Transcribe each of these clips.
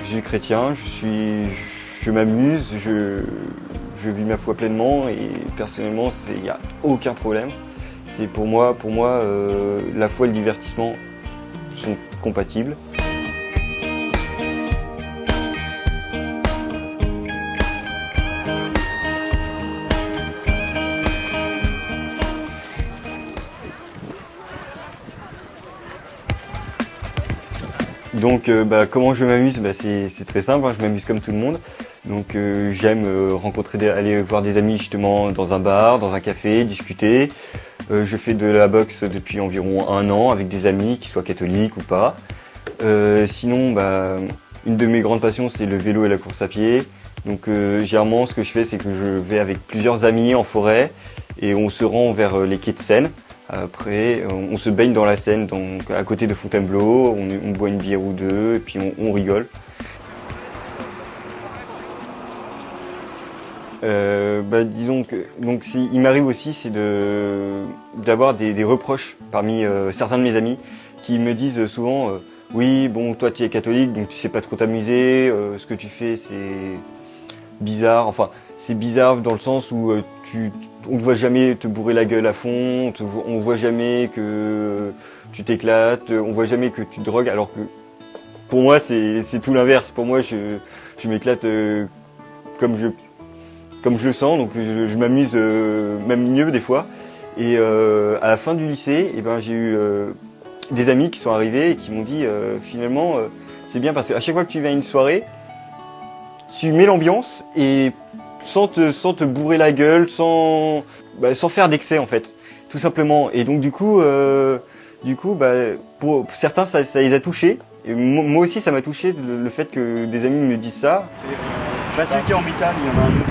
Je suis chrétien, je m'amuse, je vis ma foi pleinement et personnellement, il n'y a aucun problème. C'est pour moi, la foi et le divertissement sont compatibles. Donc comment je m'amuse, c'est très simple, hein, je m'amuse comme tout le monde. Donc j'aime aller voir des amis justement dans un bar, dans un café, discuter. Je fais de la boxe depuis environ 1 an avec des amis, qui soient catholiques ou pas. Sinon, une de mes grandes passions, c'est le vélo et la course à pied. Donc généralement, ce que je fais, c'est que je vais avec plusieurs amis en forêt et on se rend vers les quais de Seine. Après, on se baigne dans la Seine, donc à côté de Fontainebleau, on boit une bière ou deux et puis on rigole. Disons que il m'arrive aussi, c'est d'avoir des reproches parmi certains de mes amis qui me disent souvent oui, bon, toi tu es catholique, donc tu sais pas trop t'amuser, ce que tu fais c'est bizarre. Enfin, c'est bizarre dans le sens où on ne voit jamais te bourrer la gueule à fond, on voit jamais que tu t'éclates, on voit jamais que tu te drogues, alors que pour moi c'est tout l'inverse. Pour moi, je m'éclate comme je le sens, donc je m'amuse même mieux des fois. Et à la fin du lycée, j'ai eu des amis qui sont arrivés et qui m'ont dit finalement c'est bien parce qu'à chaque fois que tu viens à une soirée, tu mets l'ambiance et sans te bourrer la gueule, sans faire d'excès en fait, tout simplement. Et donc du coup, pour certains ça les a touchés. Et moi aussi ça m'a touché le fait que des amis me disent ça. Celui qui est en métal, il y en a un autre.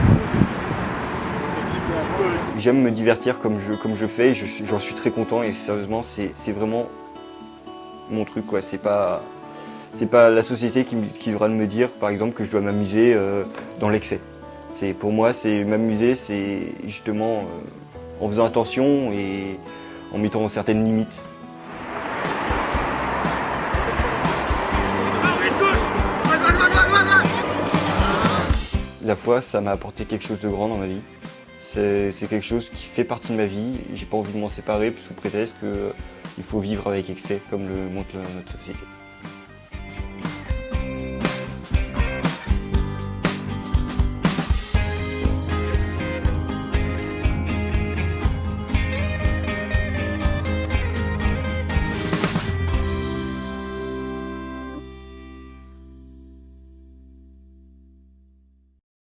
J'aime me divertir comme je fais, j'en suis très content et sérieusement c'est vraiment mon truc quoi. C'est pas la société qui devra me dire par exemple que je dois m'amuser dans l'excès. Pour moi c'est m'amuser, c'est justement en faisant attention et en mettant certaines limites. La foi, ça m'a apporté quelque chose de grand dans ma vie. C'est quelque chose qui fait partie de ma vie. J'ai pas envie de m'en séparer sous prétexte qu'il faut vivre avec excès, comme le montre notre société.